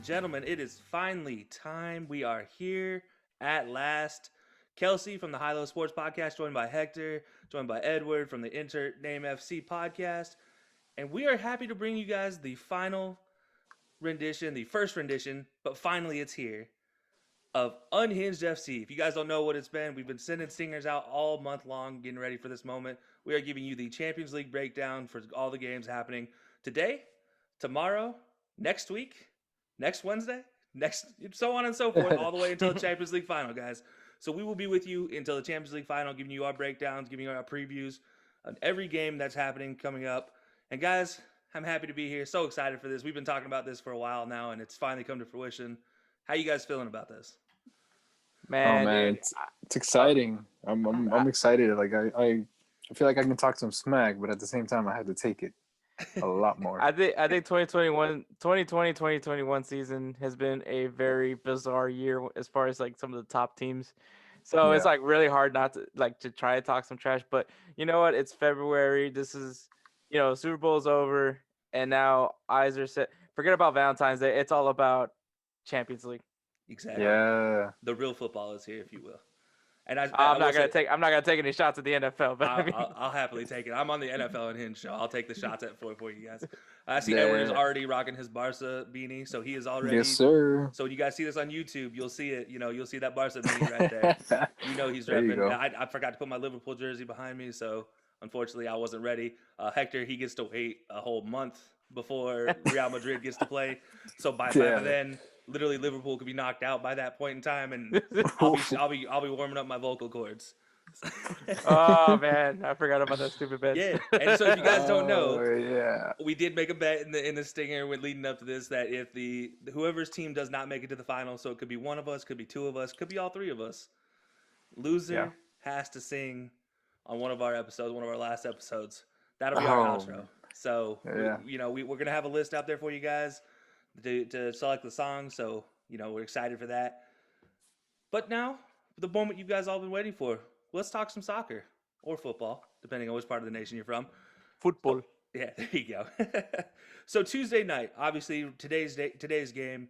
gentlemen, it is finally time. We are here at last. Kelcey from the High Low Sports Podcast, joined by Hector, joined by Edward from the Inter Name FC Podcast. And we are happy to bring you guys the final rendition, the first rendition, but finally it's here, of Unhinged FC. If you guys don't know what it's been, we've been sending stingers out all month long, getting ready for this moment. We are giving you the Champions League breakdown for all the games happening today, tomorrow, next week, next Wednesday, next, so on and so forth, all the way until the Champions League final, guys. So we will be with you until the Champions League final, giving you our breakdowns, giving you our previews on every game that's happening coming up. And guys, I'm happy to be here. So excited for this. We've been talking about this for a while now, and it's finally come to fruition. How you guys feeling about this? Man, it's exciting. I'm excited. Like I feel like I can talk some smack, but at the same time I had to take it a lot more. I think 2021 season has been a very bizarre year as far as like some of the top teams. So it's like really hard not to try to talk some trash, but you know what? It's February. This is, Super Bowl's over and now eyes are set. Forget about Valentine's Day. It's all about Champions League. Exactly. Yeah. The real football is here, if you will. And I'm not gonna take any shots at the NFL, but I'll happily take it. I'm on the NFL Unhinged show. I'll take the shots for you guys. I see Edward is already rocking his Barca beanie, so he is already. Yes, sir. So when you guys see this on YouTube, you'll see it. You'll see that Barca beanie right there. He's repping. I forgot to put my Liverpool jersey behind me, so unfortunately I wasn't ready. Hector, he gets to wait a whole month before Real Madrid gets to play. So by then, literally Liverpool could be knocked out by that point in time, and I'll be warming up my vocal cords. Oh man, I forgot about that stupid bet. Yeah, and so if you guys don't know, we did make a bet in the stinger when leading up to this that if whoever's team does not make it to the final, so it could be one of us, could be two of us, could be all three of us, loser has to sing on one of our episodes, one of our last episodes. That'll be our outro. So we're gonna have a list out there for you guys to select the song. So we're excited for that. But now, the moment you guys all been waiting for. Let's talk some soccer or football, depending on which part of the nation you're from. Football. Yeah, there you go. So Tuesday night, obviously today's game,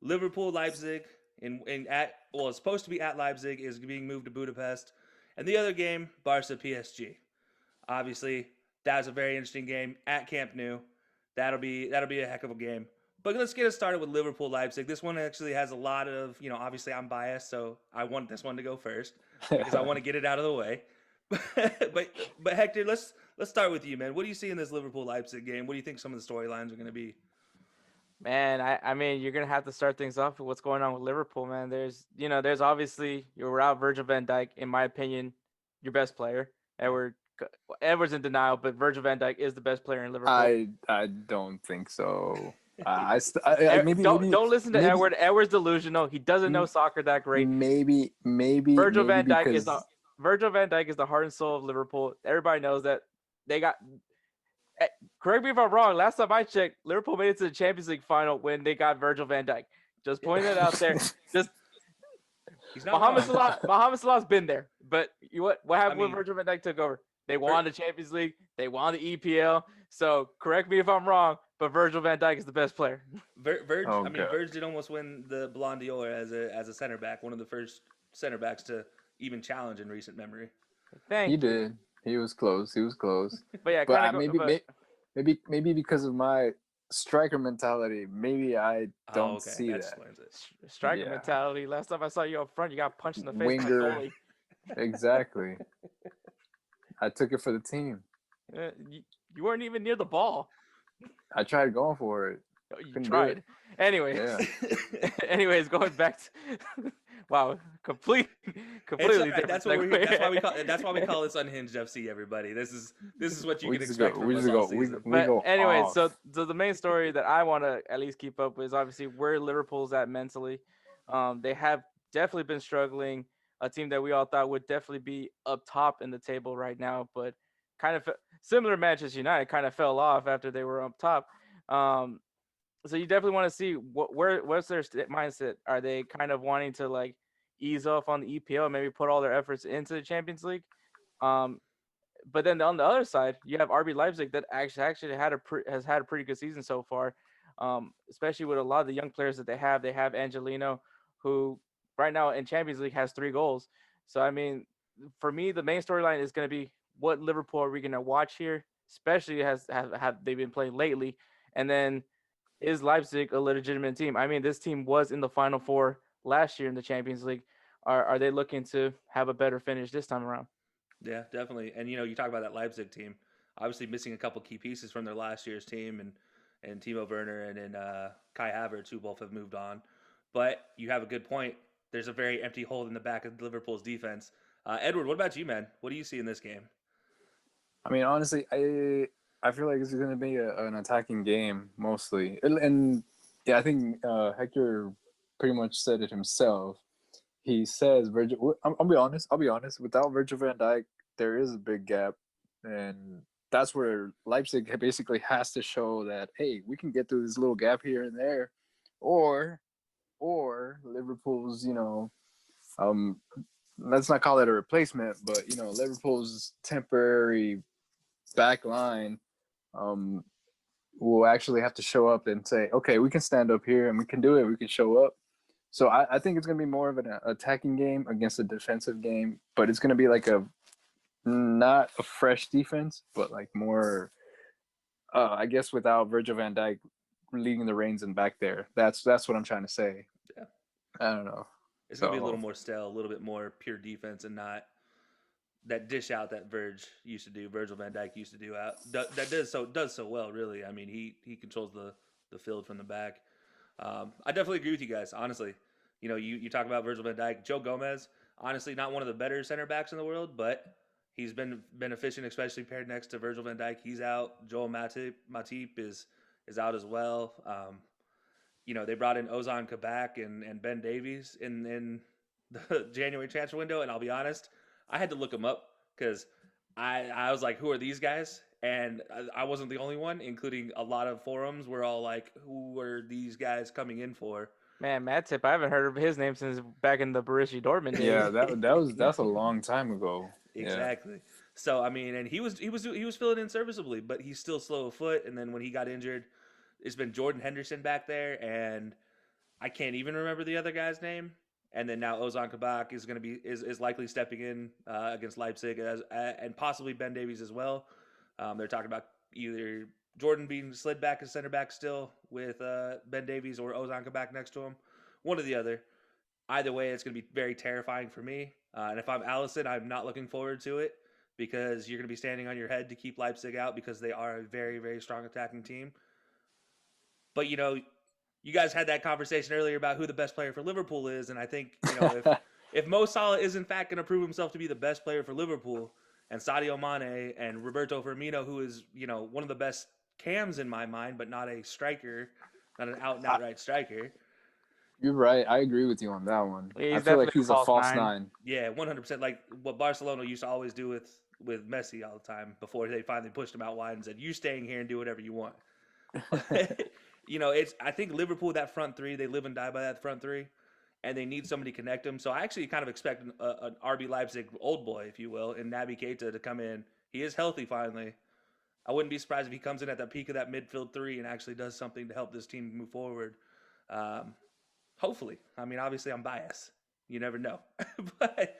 Liverpool Leipzig it's supposed to be at Leipzig, is being moved to Budapest, and the other game, Barca PSG. Obviously, that's a very interesting game at Camp Nou. That'll be a heck of a game. But let's get it started with Liverpool Leipzig. This one actually has a lot of, obviously I'm biased, so I want this one to go first because I want to get it out of the way. But Hector, let's start with you, man. What do you see in this Liverpool Leipzig game? What do you think some of the storylines are going to be? Man, I mean, you're going to have to start things off with what's going on with Liverpool, man. There's obviously, you're without Virgil van Dijk, in my opinion, your best player. Edward's in denial, but Virgil van Dijk is the best player in Liverpool. I don't think so. Don't listen to Edward. Edward's delusional. He doesn't know soccer that great. Maybe Virgil van Dijk is the heart and soul of Liverpool. Everybody knows that. They got. Correct me if I'm wrong. Last time I checked, Liverpool made it to the Champions League final when they got Virgil van Dijk. Just pointing that out there. Just Mohamed Salah's been there, but what happened when Virgil van Dijk took over? They won the Champions League. They won the EPL. So correct me if I'm wrong, but Virgil van Dijk is the best player. Virg did almost win the Ballon d'Or as a center back, one of the first center backs to even challenge in recent memory. He did. He was close. But maybe because of my striker mentality, maybe I don't see that. Striker mentality. Last time I saw you up front, you got punched in the face. Winger. Exactly. I took it for the team. You weren't even near the ball. I tried going for it. You tried. Anyways, going back to wow, completely different. That's what that's why we call this Unhinged FC. Everybody, this is what you can expect from us all season. So the main story that I want to at least keep up with is obviously where Liverpool's at mentally. They have definitely been struggling. A team that we all thought would definitely be up top in the table right now, but kind of similar Manchester United kind of fell off after they were up top. So you definitely want to see what's their mindset. Are they kind of wanting to like ease off on the EPL, maybe put all their efforts into the Champions League? But then on the other side, you have RB Leipzig that actually has had a pretty good season so far. especially with a lot of the young players that they have. They have Angelino, who right now in Champions League has 3 goals. So I mean, for me, the main storyline is going to be what Liverpool are we going to watch here, especially have they been playing lately, and then is Leipzig a legitimate team? I mean, this team was in the Final Four last year in the Champions League. Are they looking to have a better finish this time around? Yeah, definitely. And you talk about that Leipzig team, obviously missing a couple key pieces from their last year's team, and Timo Werner and Kai Havertz, who both have moved on. But you have a good point. There's a very empty hole in the back of Liverpool's defense. Edward, what about you, man? What do you see in this game? I mean, honestly, I feel like it's going to be an attacking game mostly, and yeah, I think Hector pretty much said it himself. He says Virgil. I'll be honest. I'll be honest. Without Virgil van Dijk, there is a big gap, and that's where Leipzig basically has to show that, hey, we can get through this little gap here and there, or Liverpool's, um, let's not call it a replacement, but Liverpool's temporary back line will actually have to show up and say, okay, we can stand up here and we can do it. We can show up. So I think it's going to be more of an attacking game against a defensive game, but it's going to be like not a fresh defense, but like more, I guess, without Virgil van Dijk leading the reins and back there. That's what I'm trying to say. Yeah. I don't know. It's going to be a little more stale, a little bit more pure defense, and not that dish out that Virgil van Dijk used to do out. That does so well, really. I mean, he controls the field from the back. I definitely agree with you guys, honestly. You talk about Virgil van Dijk. Joe Gomez, honestly, not one of the better center backs in the world, but he's been efficient, especially paired next to Virgil van Dijk. He's out. Joel Matip is out as well. They brought in Ozan Kabak and Ben Davies in the January transfer window, and I'll be honest, I had to look them up because I was like, who are these guys? And I wasn't the only one, including a lot of forums were all like, who are these guys coming in for? Man, Matip, I haven't heard of his name since back in the Borussia Dortmund days. Yeah, that's a long time ago. Exactly. Yeah. So I mean, and he was filling in serviceably, but he's still slow of foot. And then when he got injured, it's been Jordan Henderson back there, and I can't even remember the other guy's name. And then now Ozan Kabak is going to be is likely stepping in against Leipzig and possibly Ben Davies as well. They're talking about either Jordan being slid back as center back still with Ben Davies or Ozan Kabak next to him. One or the other. Either way, it's going to be very terrifying for me. And if I'm Allison, I'm not looking forward to it because you're going to be standing on your head to keep Leipzig out because they are a very, very strong attacking team. But, you guys had that conversation earlier about who the best player for Liverpool is. And I think, if Mo Salah is in fact going to prove himself to be the best player for Liverpool, and Sadio Mane and Roberto Firmino, who is, one of the best cams in my mind, but not a striker, not an out and outright striker. You're right. I agree with you on that one. Yeah, I feel like he's a false nine. Yeah, 100%. Like what Barcelona used to always do with Messi all the time before they finally pushed him out wide and said, "You staying here and do whatever you want." I think Liverpool, that front three, they live and die by that front three, and they need somebody to connect them. So I actually kind of expect an RB Leipzig old boy, if you will, in Naby Keita to come in. He is healthy finally. I wouldn't be surprised if he comes in at the peak of that midfield three and actually does something to help this team move forward. Hopefully. I mean, obviously I'm biased. You never know. But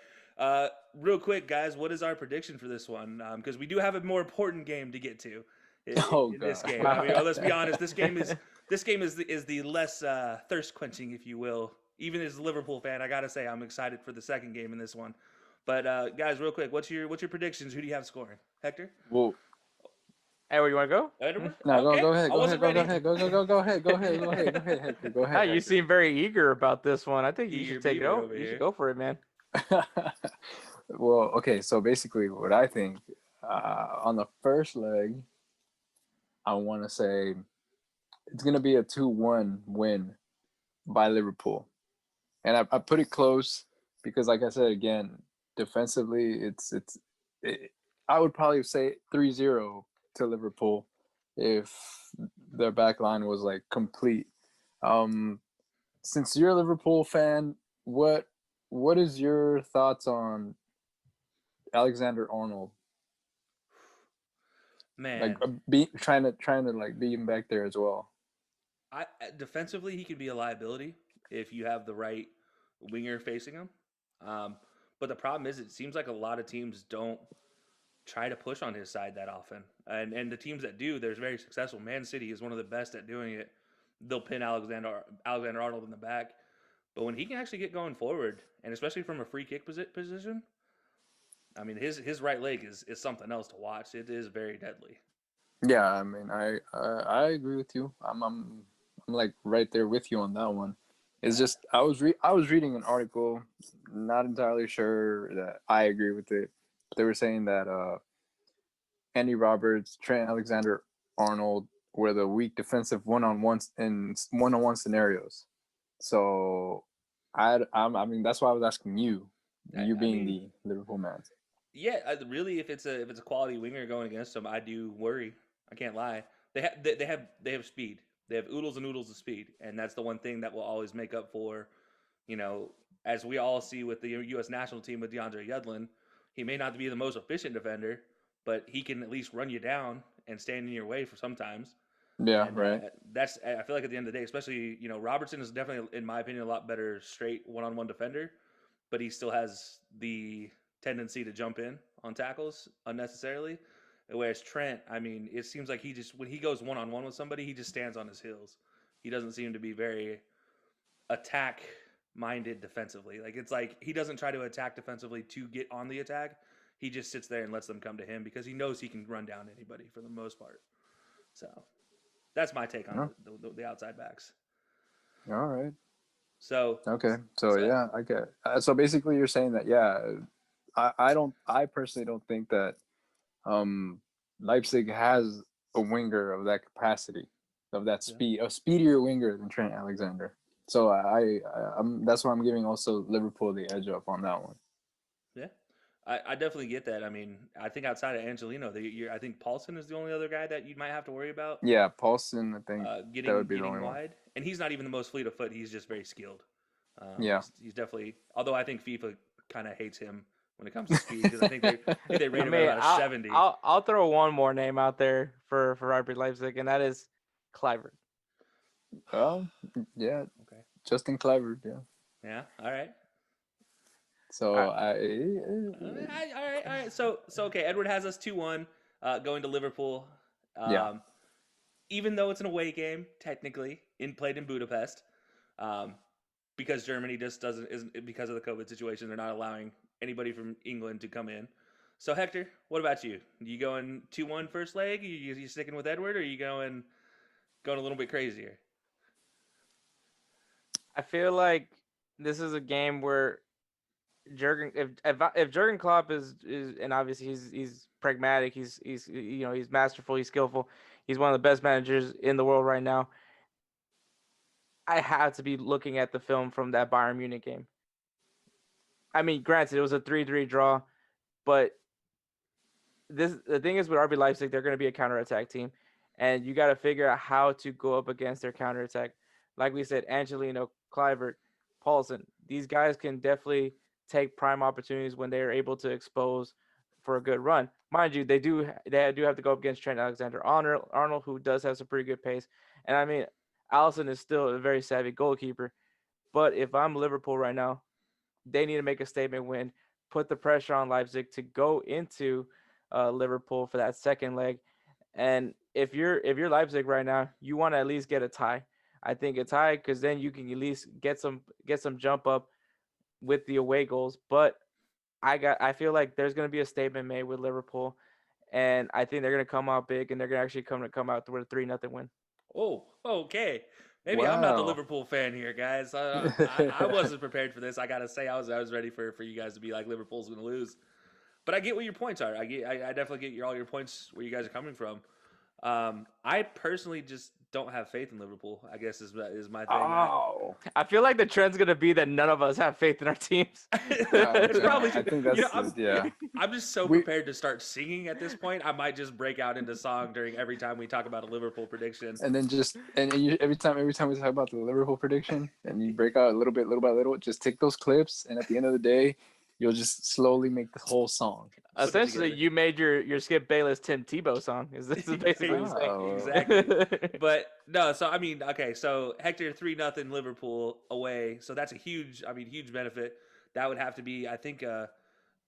real quick, guys, what is our prediction for this one? Because we do have a more important game to get to in this game. I mean, let's be honest. This game is the less thirst quenching, if you will. Even as a Liverpool fan, I gotta say I'm excited for the second game in this one. But guys, real quick, what's your predictions? Who do you have scoring? Hector? Well, Edward, you want to go? Edward? No, okay. go ahead. Go ahead, Hector. You seem very eager about this one. I think you should take it over. You should go for it, man. Well, okay, so basically what I think on the first leg, I want to say it's going to be a 2-1 win by Liverpool. And I put it close because, like I said, again, defensively, I would probably say 3-0 to Liverpool if their back line was like complete. Since you're a Liverpool fan, what is your thoughts on Alexander-Arnold? Man, like trying to like be him back there as well. Defensively, he can be a liability if you have the right winger facing him. Um, but the problem is, it seems like a lot of teams don't try to push on his side that often, and the teams that do, they're very successful. Man City is one of the best at doing it. They'll pin Alexander Arnold in the back, but when he can actually get going forward, and especially from a free kick position, I mean his right leg is something else to watch. It is very deadly. Yeah, I mean, I agree with you. I'm like right there with you on that one. It's Yeah. just I was reading an article, not entirely sure that I agree with it. They were saying that Andy Roberts, Trent Alexander-Arnold were the weak defensive one-on-ones in one-on-one scenarios. So I mean that's why I was asking you, you I being mean, the Liverpool man. yeah, really, if it's a quality winger going against them, I do worry. I can't lie. They have speed. They have oodles and oodles of speed, and that's the one thing that will always make up for, you know, as we all see with the U.S. national team with DeAndre Yedlin. He may not be the most efficient defender, but he can at least run you down and stand in your way for sometimes. Yeah, And right. that's I feel like at the end of the day, especially Robertson is definitely, in my opinion, a lot better straight one-on-one defender, but he still has the tendency to jump in on tackles unnecessarily. Whereas Trent, I mean, it seems like he just when he goes one-on-one with somebody, he just stands on his heels. He doesn't seem to be very attack minded defensively. Like it's like he doesn't try to attack defensively to get on the attack. He just sits there and lets them come to him because he knows he can run down anybody for the most part. So that's my take on Oh, the outside backs. all right. So, Okay. So so yeah, I get. So basically, you're saying that I personally don't think that um Leipzig has a winger of that capacity, of that yeah, speed, a speedier winger than Trent Alexander. So I'm that's why I'm giving also Liverpool the edge up on that one. yeah, I definitely get that. I mean, I think outside of Angelino, I think Paulson is the only other guy that you might have to worry about Yeah, Paulson, I think that getting would be the getting only one. wide, and he's not even the most fleet of foot. He's just very skilled. Yeah. He's definitely. Although I think FIFA kind of hates him when it comes to speed because I think they I rate him at mean, about a 70. I'll throw one more name out there for RB Leipzig, and that is Clivert. Well, yeah, Okay. Justin Clever, yeah. Yeah. All right. All So right. I All right. So okay. Edward has us 2-1 going to Liverpool. yeah. Um, even though it's an away game, technically, played in Budapest, um, because Germany just isn't because of the COVID situation. They're not allowing anybody from England to come in. So Hector, what about you? You going 2-1 first leg? You sticking with Edward, or are you going a little bit crazier? I feel like this is a game where Jurgen, if Jurgen Klopp is and obviously he's pragmatic, he's masterful, he's skillful, he's one of the best managers in the world right now. I have to be looking at the film from that Bayern Munich game. I mean, granted, it was a 3-3 draw, but the thing is with RB Leipzig, they're going to be a counterattack team, and you got to figure out how to go up against their counterattack. Like we said, Angelino, Clivert, Paulson, these guys can definitely take prime opportunities when they are able to expose for a good run. Mind you, they do have to go up against Trent Alexander-Arnold, who does have some pretty good pace, and I mean, Allison is still a very savvy goalkeeper. But if I'm Liverpool right now, they need to make a statement win, put the pressure on Leipzig to go into Liverpool for that second leg. And if you're Leipzig right now, you want to at least get a tie. I think a tie because then you can at least get some jump up with the away goals. But I feel like there's gonna be a statement made with Liverpool, and I think they're gonna come out big and they're gonna actually come out with a 3-0 win. Oh, okay. Maybe I'm not the Wow. Liverpool fan here, guys. I wasn't prepared for this. I gotta say, I was ready for you guys to be like Liverpool's gonna lose. But I get what your points are. I definitely get all your points where you guys are coming from. I personally just don't have faith in Liverpool. I guess is my thing. Oh. I feel like the trend's gonna be that none of us have faith in our teams. It's probably I true. think that's yeah. I'm just so We prepared to start singing at this point. I might just break out into song during every time we talk about a Liverpool prediction. and then just and you, every time we talk about the Liverpool prediction and you break out a little bit, little by little, just take those clips and at the end of the day, You'll just slowly make the whole song. Essentially, you made your Skip Bayless Tim Tebow song. This is basically what you're saying. Exactly. But no, so I mean, okay, so Hector 3-0 Liverpool away. So that's a huge benefit. That would have to be, I think, a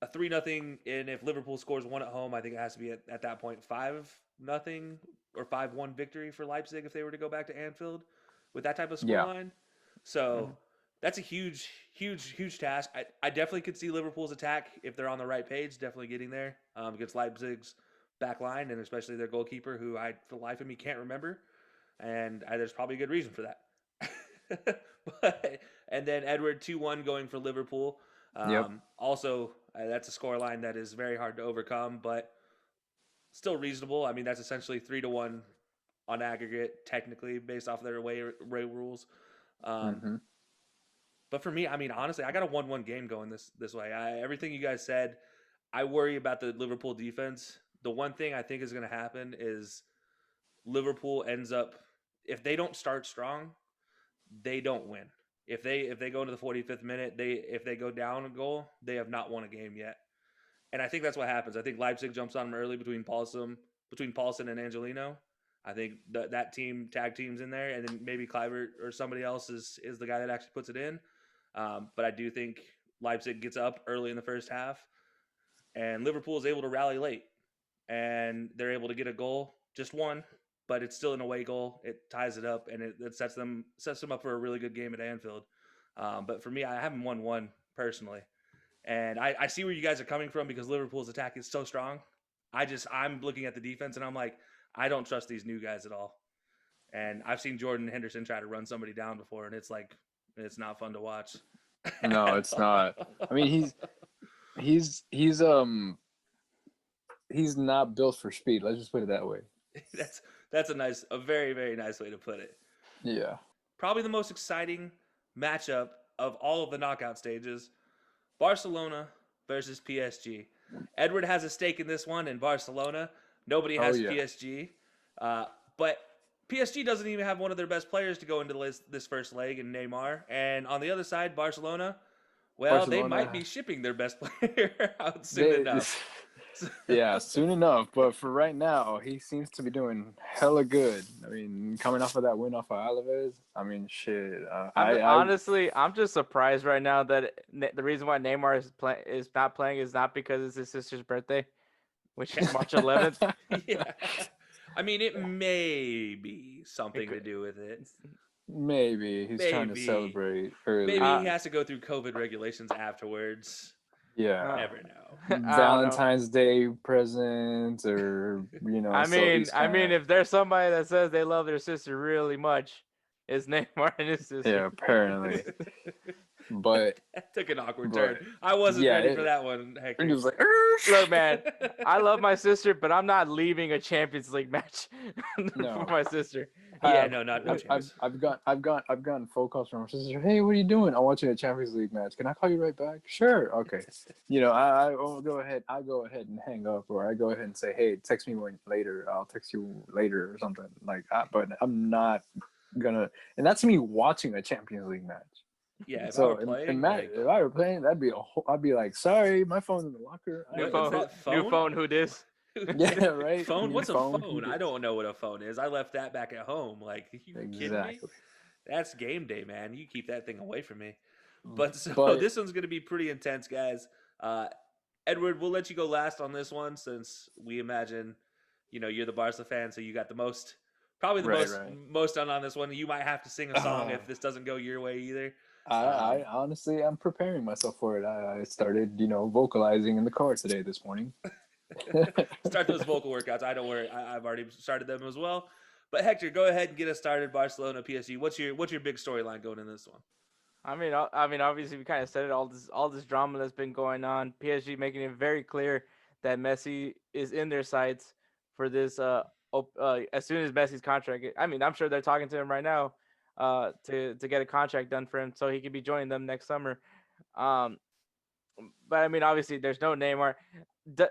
3-0, and if Liverpool scores one at home, I think it has to be at that point 5-0 or 5-1 victory for Leipzig if they were to go back to Anfield with that type of scoreline. So that's a huge task. I definitely could see Liverpool's attack if they're on the right page, definitely getting there against Leipzig's back line, and especially their goalkeeper, who I, for the life of me, can't remember. And there's probably a good reason for that. And then Edward 2-1 going for Liverpool. Also, that's a scoreline that is very hard to overcome, but still reasonable. I mean, that's essentially 3-1 on aggregate, technically, based off their away rules. But for me, I mean, honestly, I got a 1-1 game going this way. Everything you guys said, I worry about the Liverpool defense. The one thing I think is going to happen is Liverpool ends up, if they don't start strong, they don't win. If they go into the 45th minute, if they go down a goal, they have not won a game yet. And I think that's what happens. I think Leipzig jumps on them early between Paulson and Angelino. I think that team tag teams in there, and then maybe Kluivert or somebody else is the guy that actually puts it in. But I do think Leipzig gets up early in the first half, and Liverpool is able to rally late, and they're able to get a goal, just one, but it's still an away goal. It ties it up, and it sets them up for a really good game at Anfield. But for me, I have them 1-1 personally, and I see where you guys are coming from because Liverpool's attack is so strong. I'm looking at the defense, and I'm like, I don't trust these new guys at all. And I've seen Jordan Henderson try to run somebody down before, and it's like, it's not fun to watch. No, it's not. I mean, he's not built for speed. Let's just put it that way. That's a very, very nice way to put it. Yeah. Probably the most exciting matchup of all of the knockout stages. Barcelona versus PSG. Edward has a stake in this one in Barcelona. Nobody has PSG. But PSG doesn't even have one of their best players to go into this first leg in Neymar. And on the other side, Barcelona, they might be shipping their best player out soon enough. Yeah, soon enough. But for right now, he seems to be doing hella good. I mean, coming off of that win off of Alaves, I mean, shit. Honestly, I'm just surprised right now that the reason why Neymar is not playing is not because it's his sister's birthday, which is March 11th. Yeah. I mean, it may be something to do with it. Maybe he's trying to celebrate early. Maybe he has to go through COVID regulations afterwards. Yeah, never know. Valentine's Day presents, or I mean, if there's somebody that says they love their sister really much, it's Neymar and his sister. Yeah, apparently. But that took an awkward turn. I wasn't ready for that one. Hector. He was like, look, man, I love my sister, but I'm not leaving a Champions League match for my sister. Yeah, no chance. I've gotten phone calls from my sister. Hey, what are you doing? I'm watching a Champions League match. Can I call you right back? Sure. Okay. I'll go ahead. I go ahead and hang up, or I go ahead and say, hey, text me later. I'll text you later or something like that. But I'm not gonna. And that's me watching a Champions League match. Yeah. If I were playing, I'd be like, sorry, my phone's in the locker. New phone. Who dis? Yeah, right. Phone? What's a phone? I don't know what a phone is. I left that back at home. Like, you kidding me? That's game day, man. You keep that thing away from me. But this one's going to be pretty intense, guys. Edward, we'll let you go last on this one since we imagine, you're the Barca fan, so you got the most, probably the most on this one. You might have to sing a song if this doesn't go your way either. I honestly, I'm preparing myself for it. I started, vocalizing in the car this morning. Start those vocal workouts. I don't worry. I've already started them as well. But Hector, go ahead and get us started. Barcelona, PSG. What's your big storyline going in this one? I mean, obviously we kind of said it. All this drama that's been going on. PSG making it very clear that Messi is in their sights for this. As soon as Messi's contract, I mean, I'm sure they're talking to him right now. To get a contract done for him so he could be joining them next summer. But I mean, obviously, there's no Neymar.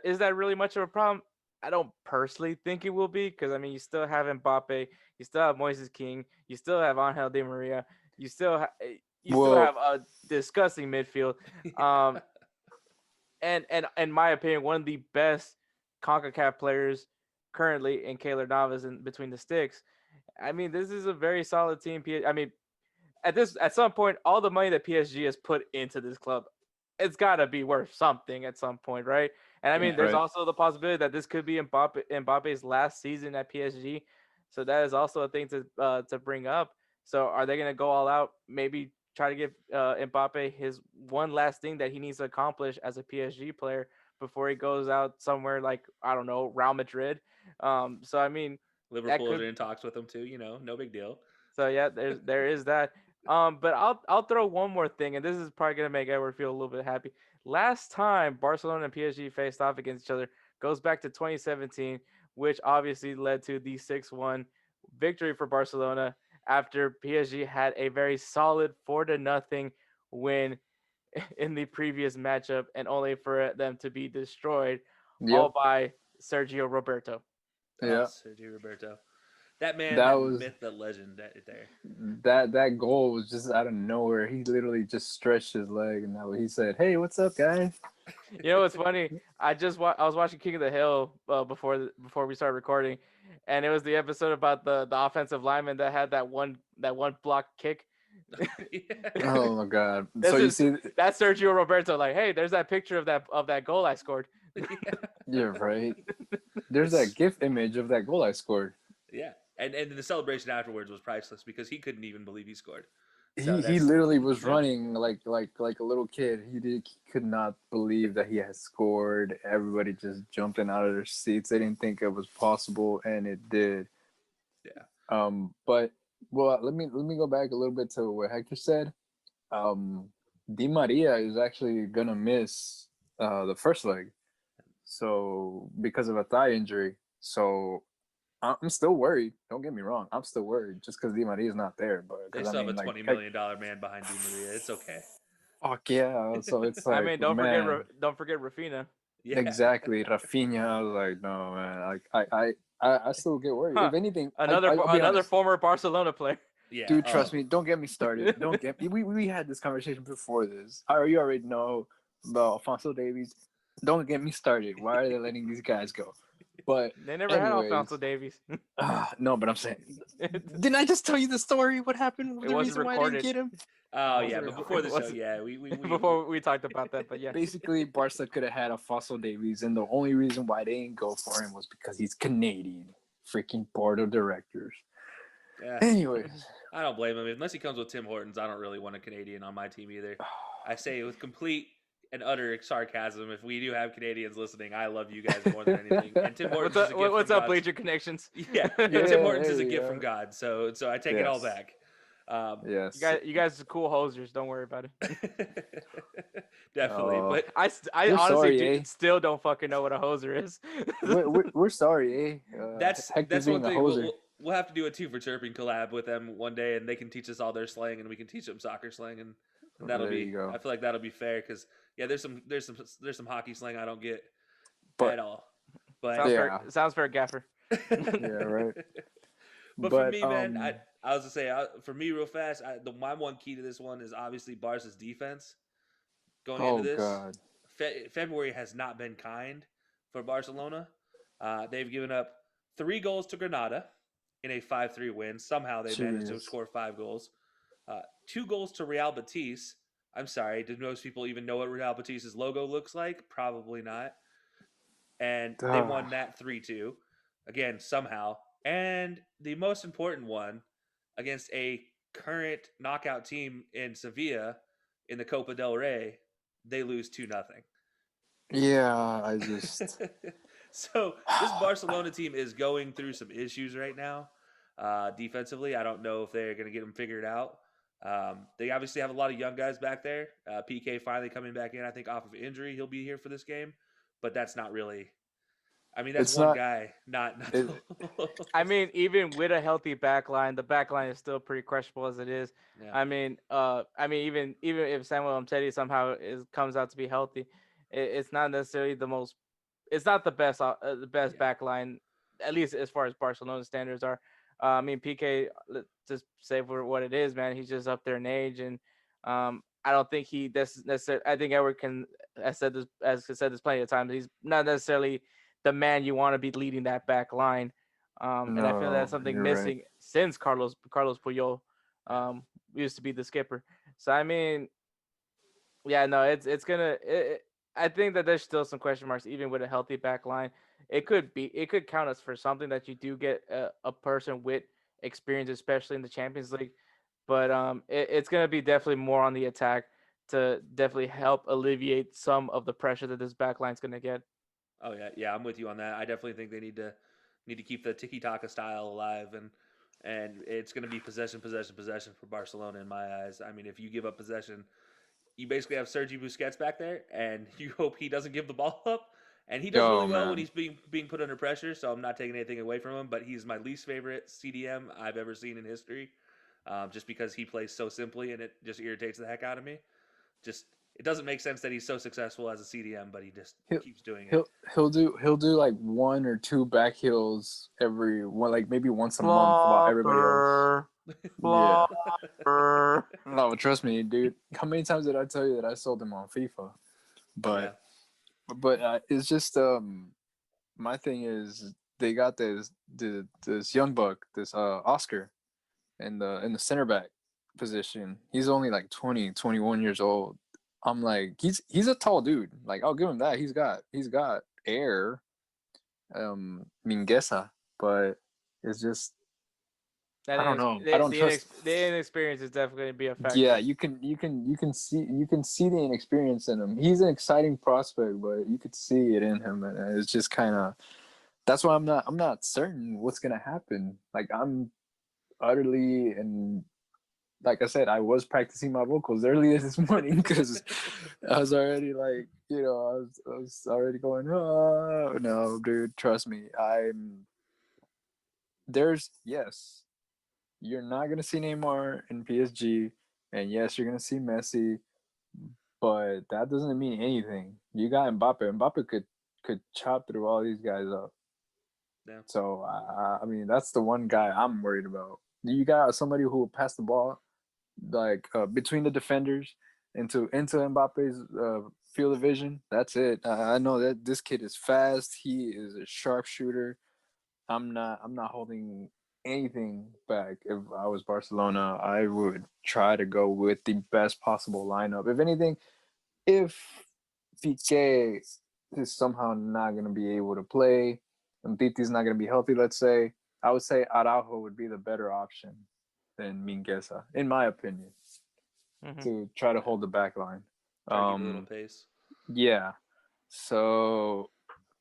Is that really much of a problem? I don't personally think it will be because, I mean, you still have Mbappe, you still have Moises King, you still have Angel Di Maria, you still have a disgusting midfield. and in my opinion, one of the best CONCACAF players currently in Keylor Navas in between the sticks. I mean, this is a very solid team. I mean, at some point, all the money that PSG has put into this club, it's got to be worth something at some point, right? And I mean, Yeah. there's Right. also the possibility that this could be Mbappe's last season at PSG, so that is also a thing to bring up. So are they going to go all out? Maybe try to give Mbappe his one last thing that he needs to accomplish as a PSG player before he goes out somewhere like, I don't know, Real Madrid. So I mean, that Liverpool are could in talks with him too. No big deal. so yeah, there is that. But I'll throw one more thing, and this is probably gonna make Edward feel a little bit happy. Last time Barcelona and PSG faced off against each other goes back to 2017, which obviously led to the 6-1 victory for Barcelona after PSG had a very solid 4-0 win in the previous matchup, and only for them to be destroyed all Yep. by Sergio Roberto. Oh, Yeah. Sergio Roberto, that man, That that was myth, that legend, there. that goal was just out of nowhere. He literally just stretched his leg, and he said, "Hey, what's up, guys?" You know what's funny? I was watching King of the Hill before we started recording, and it was the episode about the offensive lineman that had that one block kick. Yeah. Oh my God! So This you is see, that's Sergio Roberto. Like, hey, there's that picture of that goal I scored. Yeah. you're right. There's that It's GIF image of that goal I scored. yeah, and the celebration afterwards was priceless because he couldn't even believe he scored. So He that's literally was running like a little kid. He could not believe that he had scored. Everybody just jumping out of their seats. They didn't think it was possible, and it did. yeah, But well, let me go back a little bit to what Hector said. Um, Di Maria is actually gonna miss the first leg, so because of a thigh injury. So I'm still worried. Don't get me wrong. I'm still worried just because Di Maria is not there. But they because I still have a mean, like, $20 million man behind Di Maria. It's okay. fuck yeah. So it's I like, mean, man, don't forget Rafina. Yeah, exactly. Rafinha. I was like, no, man. Like, I still get worried. Huh. If anything, I'll be Another honest. former Barcelona player. yeah. Dude, trust Oh, me. Don't get me started. Don't get me. We had this conversation before this. You already know about Alfonso Davies. Don't get me started. Why are they letting these guys go? But They never had Alfonso anyways, Davies. no. But I'm saying, didn't I just tell you the story? What happened? It The wasn't reason why I didn't recorded. get him? oh Oh, yeah. Wasn't But rec- before it the show, wasn't yeah, we before we talked about that, but yeah. basically, Barca could have had Alfonso Davies, and the only reason why they didn't go for him was because he's Canadian. Freaking board of directors. yeah. Anyways, I don't blame him. Unless he comes with Tim Hortons, I don't really want a Canadian on my team either. I say it with complete and utter sarcasm. If we do have Canadians listening, I love you guys more than anything. And Tim Hortons is a gift What's from up, God. Bleacher Connections? Yeah, yeah, and Tim Hortons is there a you gift from go. God. So I take it all Yes, back. yes. You guys are cool hosers. Don't worry about it. Definitely, Oh, but I we're honestly sorry, eh? still don't fucking know what a hoser is. We're sorry, eh? Hector that's one being a thing. hoser. We'll have to do a two for chirping collab with them one day, and they can teach us all their slang, and we can teach them soccer slang, and that'll There be. you go. I feel like that'll be fair because yeah, there's some hockey slang I don't get But at all. But Sounds fair. yeah, Sounds fair, Gaffer. yeah, right. but for But me, man, I was gonna say for me real fast. My one key to this one is obviously Barca's defense going into oh this. god, February has not been kind for Barcelona. They've given up 3 goals to Granada in a 5-3 win. Somehow they managed to jeez. score 5 goals. 2 goals to Real Betis. I'm sorry, did most people even know what Real Betis's logo looks like? Probably not. And they Ah, won that 3-2. Again, somehow. And the most important one against a current knockout team in Sevilla in the Copa del Rey, they lose 2-0. yeah, I just So this Barcelona team is going through some issues right now. Defensively, I don't know if they're going to get them figured out. They obviously have a lot of young guys back there. PK finally coming back in, I think, off of injury. He'll be here for this game, but that's not really. I mean, that's it's one not guy, not. it, I mean, even with a healthy backline, the backline is still pretty questionable as it is. Yeah, Even if Samuel Umtiti somehow comes out to be healthy, it's not necessarily the most. It's not the best yeah, backline, at least as far as Barcelona standards are. I mean, PK, just say for what it is, man. He's just up there in age, and I don't think he necessarily. I think Edward can as I said this plenty of times, he's not necessarily the man you want to be leading that back line. And I feel that's No, something you're right. missing since Carlos Puyol used to be the skipper. So I mean, yeah, no, it's gonna. I think that there's still some question marks, even with a healthy back line. It could count as for something that you do get a person with experience, especially in the Champions League. But it's gonna be definitely more on the attack to definitely help alleviate some of the pressure that this back line's gonna get. Oh yeah, I'm with you on that. I definitely think they need to keep the tiki taka style alive, and it's going to be possession, possession, possession for Barcelona in my eyes. I mean, if you give up possession, you basically have Sergi Busquets back there, and you hope he doesn't give the ball up. And he does really Oh well when man. he's being put under pressure. So I'm not taking anything away from him, but he's my least favorite CDM I've ever seen in history, just because he plays so simply and it just irritates the heck out of me. Just it doesn't make sense that he's so successful as a CDM, but he just He'll keeps doing it. he'll do like one or two back heels every one, like maybe once a month while everybody else. Flopper, Yeah. flopper. No, trust me, dude. How many times did I tell you that I sold him on FIFA? Yeah. But it's just my thing is they got this young buck, this Oscar in the center back position. He's only like 20, 21 years old. I'm like he's a tall dude. Like I'll give him that. He's got air, Mingueza, but it's just That I don't know. I don't trust. the inexperience is definitely going to be a Yeah, factor. you can see the inexperience in him. He's an exciting prospect, but you could see it in him, and it's just kind of that's why I'm not certain what's gonna happen. Like I'm utterly and like I said, I was practicing my vocals earlier this morning because I was already like, I was already going, oh no, dude, trust me, there's yes, you're not gonna see Neymar in PSG, and yes, you're gonna see Messi, but that doesn't mean anything. You got Mbappe. Mbappe could chop through all these guys up. Yeah. So I mean, that's the one guy I'm worried about. You got somebody who will pass the ball like between the defenders into Mbappe's field of vision. That's it. I know that this kid is fast. He is a sharpshooter. I'm not holding anything back. If I was Barcelona, I would try to go with the best possible lineup. If anything, if Piqué is somehow not going to be able to play, and Titi's not going to be healthy, let's say, I would say Araujo would be the better option than Mingueza, in my opinion, Hmm. to try to Yeah. hold the back line. Try to keep a little pace. Yeah. So,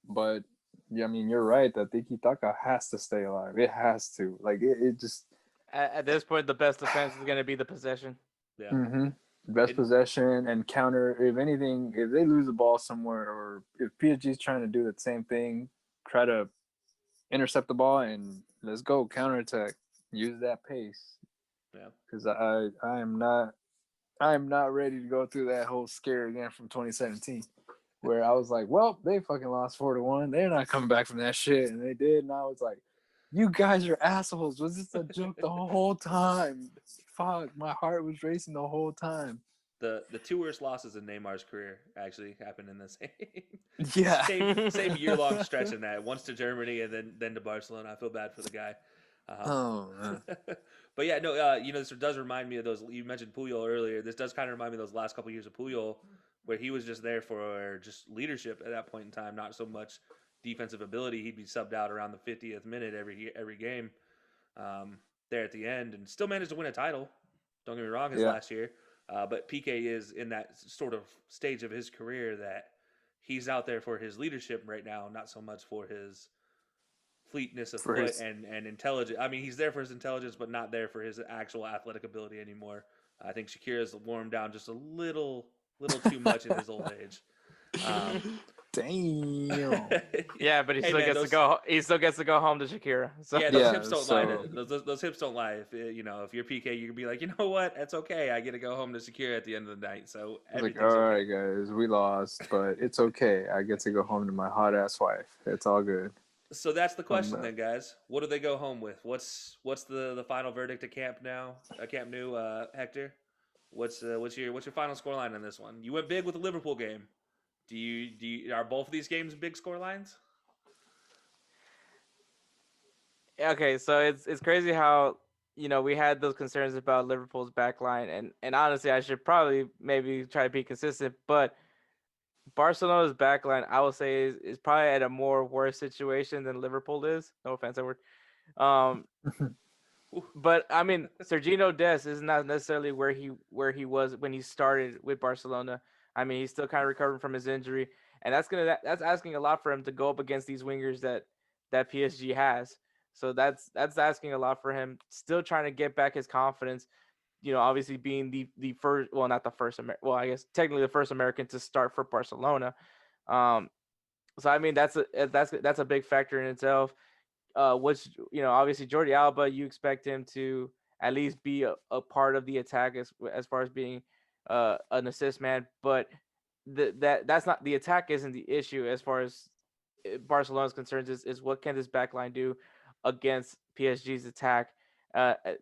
but yeah, I mean, you're right that Tiki Taka has to stay alive. It has to. Like, it just At this point, the best defense is going to be the possession. Yeah. mm-hmm. Best It, possession and counter. If anything, if they lose the ball somewhere, or if PSG is trying to do the same thing, try to intercept the ball and let's go counterattack. Use that pace yeah. because I am not ready to go through that whole scare again from 2017, where I was like, well, they fucking lost 4-1. They're not coming back from that shit, and they did. And I was like, you guys are assholes. Was this a joke the whole time? Fuck, my heart was racing the whole time. The two worst losses in Neymar's career actually happened in the same Yeah. same year long stretch in that. Once to Germany and then to Barcelona. I feel bad for the guy. Um, Oh man. but yeah, no, this does remind me of those. You mentioned Puyol earlier. This does kind of remind me of those last couple years of Puyol, where he was just there for just leadership at that point in time, not so much defensive ability. He'd be subbed out around the 50th minute every game, there at the end, and still managed to win a title. Don't get me wrong, his Yeah. last year. But PK is in that sort of stage of his career that he's out there for his leadership right now, not so much for his fleetness of For foot his and intelligence. I mean, he's there for his intelligence, but not there for his actual athletic ability anymore. I think Shakira's worn down just a little too much in his old age. Damn. Yeah, but he Hey still man, gets to go. He still gets to go home to Shakira. So yeah, those hips Yeah. don't lie. So Those hips don't lie. If if you're PK, you can be like, you know what, that's okay. I get to go home to Shakira at the end of the night, so I was like, all everything's okay. right, guys, we lost, but it's okay. I get to go home to my hot ass wife. It's all good. So that's the question Uh, then, guys. What do they go home with? What's the final verdict at Camp now? Camp Nou, Hector. What's your final scoreline on this one? You went big with the Liverpool game. are both of these games big score lines? Okay, so it's crazy how we had those concerns about Liverpool's back line, and honestly, I should probably maybe try to be consistent, but Barcelona's back line, I will say, is probably at a more worse situation than Liverpool is. No offense, Edward. Um, but I mean, Sergio Dest is not necessarily where he was when he started with Barcelona. I mean, he's still kind of recovering from his injury, and that's asking a lot for him to go up against these wingers that PSG has. So that's asking a lot for him. Still trying to get back his confidence. Obviously being the first, well, not the first, well, I guess technically the first American to start for Barcelona. Um, so I mean that's a big factor in itself. Which obviously Jordi Alba, you expect him to at least be a part of the attack as far as being an assist man, but that's not the attack isn't the issue as far as Barcelona's concerns is what can this back line do against PSG's attack,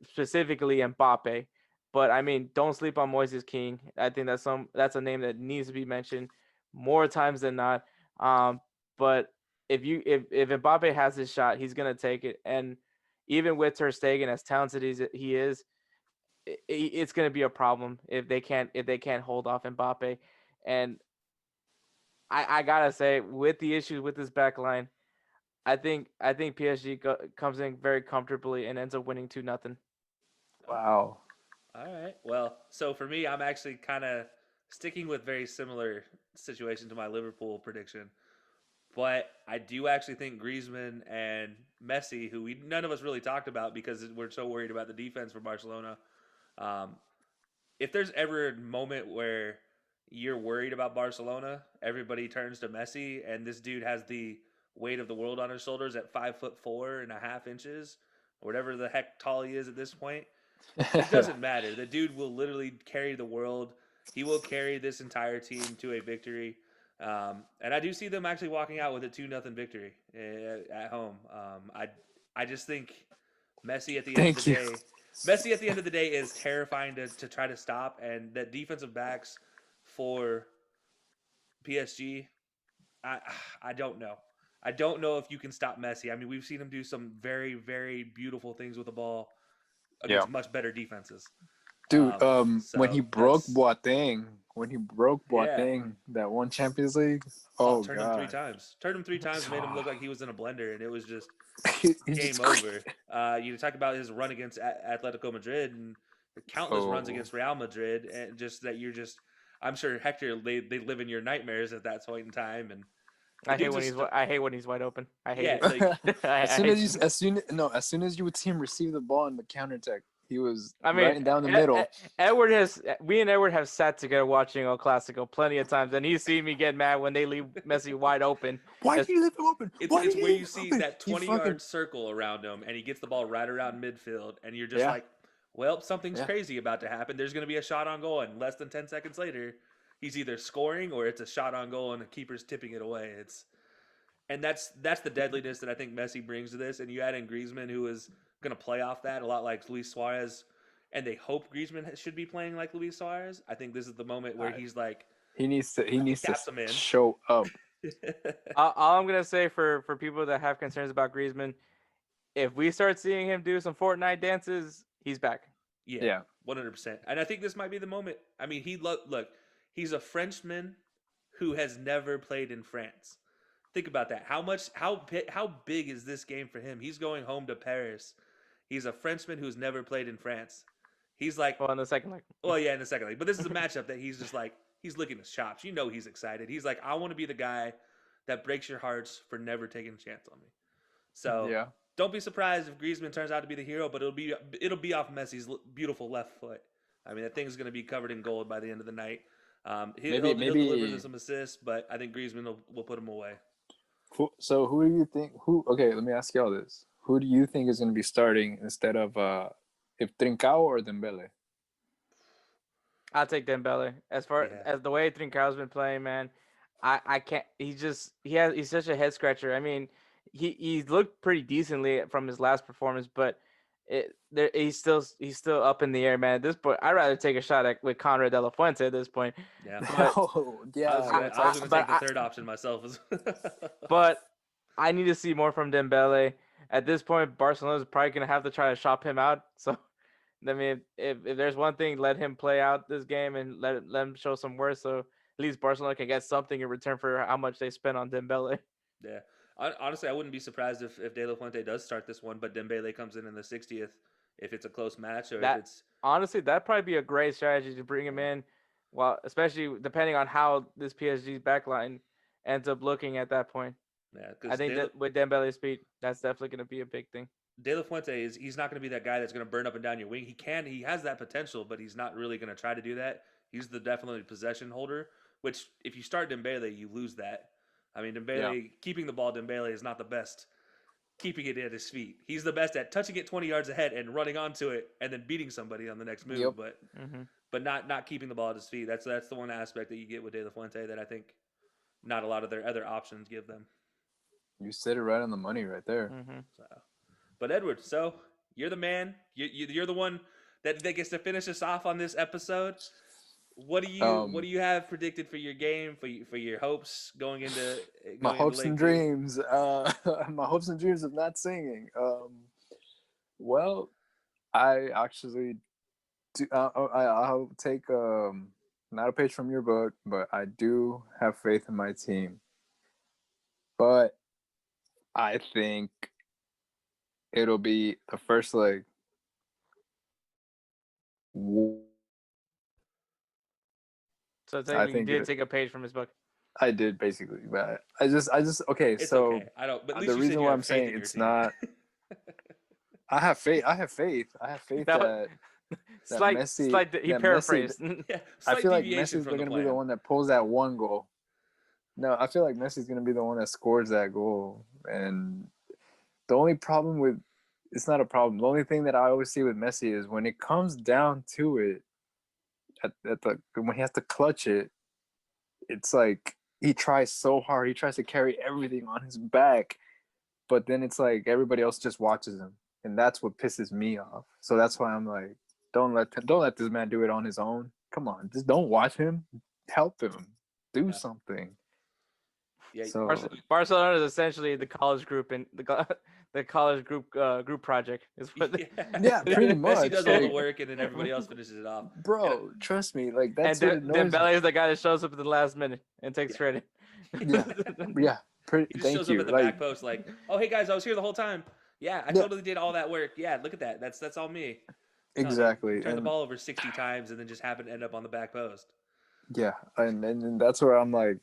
specifically Mbappe. But I mean, don't sleep on Moises King. I think that's a name that needs to be mentioned more times than not. But if Mbappe has his shot, he's gonna take it. And even with Ter Stegen, as talented as he is, it's gonna be a problem if they can't hold off Mbappe. And I gotta say, with the issues with this back line, I think PSG comes in very comfortably and ends up winning 2-0. Wow. All right. Well, so for me, I'm actually kind of sticking with very similar situation to my Liverpool prediction. But I do actually think Griezmann and Messi, who none of us really talked about because we're so worried about the defense for Barcelona. Um, if there's ever a moment where you're worried about Barcelona, everybody turns to Messi, and this dude has the weight of the world on his shoulders at 5'4.5 inches, or whatever the heck tall he is at this point. It doesn't matter. The dude will literally carry the world. He will carry this entire team to a victory. And I do see them actually walking out with a 2-0 victory at home. I just think Messi at the end of the Thank you. day, Messi at the end of the day is terrifying to try to stop, and that defensive backs for PSG, I don't know. I don't know if you can stop Messi. I mean, we've seen him do some very, very beautiful things with the ball Yeah. against much better defenses. Dude, So when he broke Boateng, that one Champions League, oh turned him three god, times. Turned him three times, made him look like he was in a blender, and it was just He's game just over. You talk about his run against Atletico Madrid and the countless runs Oh. against Real Madrid, and just that I'm sure Hector they live in your nightmares at that point in time, and I hate when he's wide open. I hate yeah, it. like as soon as you would see him receive the ball in the counterattack, he was I mean, right down the middle. We and Edward have sat together watching El Clasico plenty of times, and he's seen me get mad when they leave Messi wide open. Why did you leave him open? it's where you see that 20-yard circle around him, and he gets the ball right around midfield, and you're just like, well, something's crazy about to happen. There's going to be a shot on goal, and less than 10 seconds later, he's either scoring or it's a shot on goal, and the keeper's tipping it away. And that's the deadliness that I think Messi brings to this. And you add in Griezmann, who is going to play off that a lot like Luis Suarez, and they hope Griezmann should be playing like Luis Suarez. I think this is the moment where he's like, he needs to taps him in. show up. All I'm gonna say for people that have concerns about Griezmann, if we start seeing him do some Fortnite dances, he's back. Yeah, 100%. And I think this might be the moment. I mean, look, he's a Frenchman who has never played in France. Think about that. How big is this game for him? He's going home to Paris. He's a Frenchman who's never played in France. He's like, well, in the second leg. Well, yeah, in the second leg. But this is a matchup that he's just like, he's licking his chops. You know he's excited. He's like, I want to be the guy that breaks your hearts for never taking a chance on me. So don't be surprised if Griezmann turns out to be the hero, but it'll be off Messi's beautiful left foot. I mean, that thing's going to be covered in gold by the end of the night. He'll deliver some assists, but I think Griezmann will put him away. So who do you think? Okay, let me ask y'all this: who do you think is going to be starting instead of if Trincao or Dembele? I'll take Dembele. As far as the way Trincao's been playing, man, I can't. He's such a head scratcher. I mean, he looked pretty decently from his last performance, but he's still up in the air, man. At this point, I'd rather take a shot with Conrad De La Fuente at this point. Yeah. But Oh, yeah. I was gonna take the third option myself. but I need to see more from Dembele. At this point, Barcelona's probably gonna have to try to shop him out. So, I mean, if there's one thing, let him play out this game and let him show some worth. So at least Barcelona can get something in return for how much they spent on Dembele. Yeah. Honestly, I wouldn't be surprised if De La Fuente does start this one, but Dembele comes in the 60th if it's a close match or if it's Honestly, that'd probably be a great strategy to bring him in. Well, especially depending on how this PSG backline ends up looking at that point. yeah. I Because think that with Dembele's speed, that's definitely going to be a big thing. De La Fuente he's not going to be that guy that's going to burn up and down your wing. He has that potential, but he's not really going to try to do that. He's the definitely possession holder, which if you start Dembele, you lose that. I mean, Dembele keeping the ball, Dembele is not the best keeping it at his feet. He's the best at touching it 20 yards ahead and running onto it and then beating somebody on the next move, but not keeping the ball at his feet. That's the one aspect that you get with De La Fuente that I think not a lot of their other options give them. You said it right on the money right there. So, but Edward, so you're the man. You're the one that gets to finish us off on this episode. What do you have predicted for your game, for your hopes going into my hopes and dreams? My hopes and dreams of not singing. Well, I actually do. I'll take not a page from your book, but I do have faith in my team. But I think it'll be the first leg. So you did take a page from his book. I did basically, but I just okay. It's so okay. I don't. But at least the you reason said why you I'm have faith saying in your it's team. not. I have faith. I have faith that Messi. He paraphrased. Yeah, I feel like deviation Messi's from going the to be the plan. one that pulls that one goal. No, I feel like Messi's going to be the one that scores that goal. And the only problem with it's not a problem. The only thing that I always see with Messi is when it comes down to it, when he has to clutch it, it's like he tries so hard. He tries to carry everything on his back, but then it's like everybody else just watches him, and that's what pisses me off. So that's why I'm like, don't let this man do it on his own. Come on, just don't watch him. Help him. Do something. Yeah, so Barcelona is essentially the college group and the college group project is what. Yeah, pretty much. Messi does all the work and then everybody else finishes it off. Bro, trust me, like that's and Dembele is the guy that shows up at the last minute and takes credit. Yeah. He just shows up at the back post like, "Oh, hey guys, I was here the whole time. Yeah, I totally did all that work. Yeah, look at that. That's all me." Exactly. Turn the ball over 60 times and then just happen to end up on the back post. Yeah, and that's where I'm like,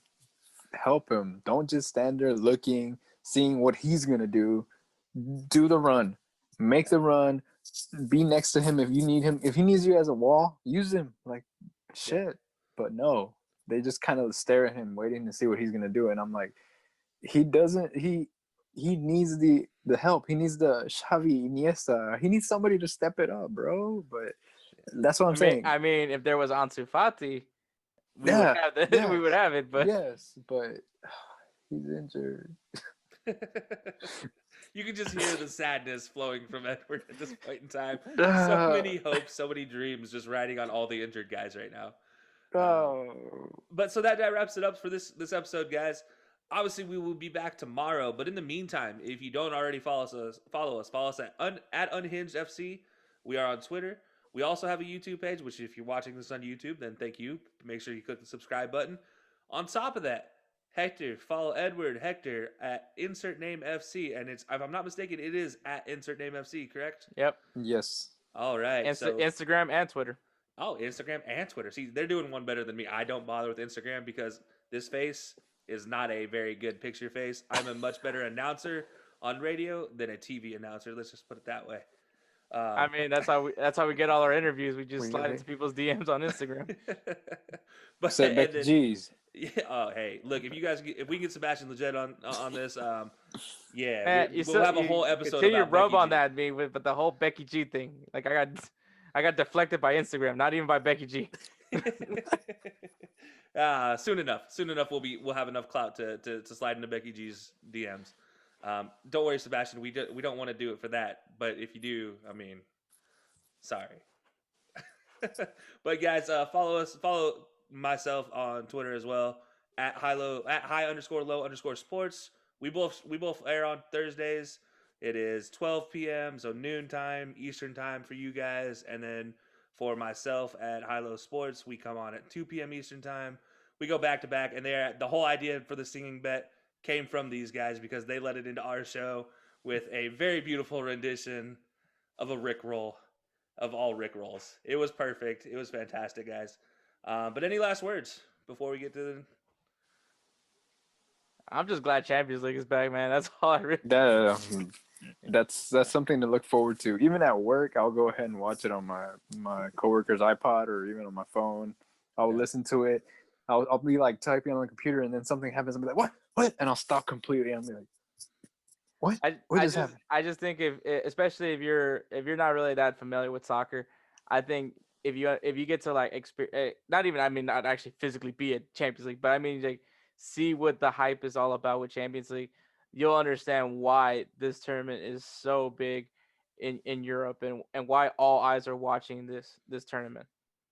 help him. Don't just stand there looking, seeing what he's gonna do. Do the run, make the run, be next to him if you need him. If he needs you as a wall, use him. Like shit. But no, they just kind of stare at him, waiting to see what he's gonna do. And I'm like, he doesn't. He needs the help. He needs the Xavi, Iniesta. He needs somebody to step it up, bro. But that's what I'm saying. I mean, if there was Ansu Fati, we would have it. But yes, but he's injured. You can just hear the sadness flowing from Edward at this point in time. So many hopes, so many dreams, just riding on all the injured guys right now. But so that wraps it up for this episode, guys. Obviously, we will be back tomorrow. But in the meantime, if you don't already follow us at Unhinged FC. We are on Twitter. We also have a YouTube page, which if you're watching this on YouTube, then thank you. Make sure you click the subscribe button. On top of that, Hector, follow Edward Hector at Insert Name FC, and it's, if I'm not mistaken, it is at Insert Name FC, correct? Yep. Yes. All right. So Instagram and Twitter. Oh, Instagram and Twitter. See, they're doing one better than me. I don't bother with Instagram because this face is not a very good picture face. I'm a much better announcer on radio than a TV announcer. Let's just put it that way. I mean, that's how we get all our interviews. We just slide into people's DMs on Instagram. But Becky G's. Yeah. Oh, hey, look, if we get Sebastian Legit on this, yeah, Man, we'll have a whole episode. Continue about rub Becky on G. that me with the whole Becky G thing. Like I got deflected by Instagram, not even by Becky G. Soon enough we'll have enough clout to slide into Becky G's DMs. Don't worry, Sebastian. We don't want to do it for that. But if you do, I mean, sorry. But guys, follow myself on Twitter as well at high_low_sports. We both air on Thursdays. It is 12 p.m. so noon time Eastern time for you guys, and then for myself at High Low Sports, we come on at 2 p.m. Eastern time. We go back to back, and the whole idea for the singing bet came from these guys because they let it into our show with a very beautiful rendition of a Rick roll of all Rick rolls. It was perfect. It was fantastic, guys. But any last words before we get to the... I'm just glad Champions League is back, man. That's all I really. That's something to look forward to. Even at work, I'll go ahead and watch it on my coworker's iPod or even on my phone. I'll listen to it. I'll be like typing on the computer, and then something happens. I'll be like, what? And I'll stop completely. I'll be like, what? What just happened? I just think especially if you're not really that familiar with soccer, I think if you get to like experience, not actually physically be at Champions League, but I mean like see what the hype is all about with Champions League, you'll understand why this tournament is so big in Europe and why all eyes are watching this tournament.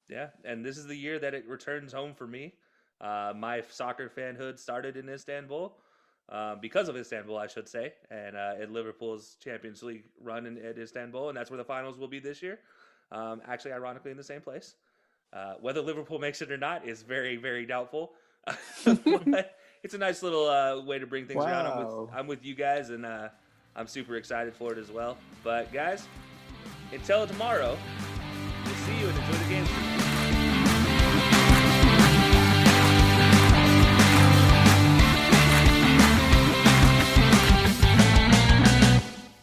Yeah, and this is the year that it returns home for me. My soccer fanhood started in Istanbul. Because of Istanbul, I should say, and at Liverpool's Champions League run at Istanbul, and that's where the finals will be this year. Actually, ironically, in the same place. Whether Liverpool makes it or not is very, very doubtful. But it's a nice little way to bring things around. I'm with you guys, and I'm super excited for it as well. But guys, until tomorrow, we'll see you and enjoy the game.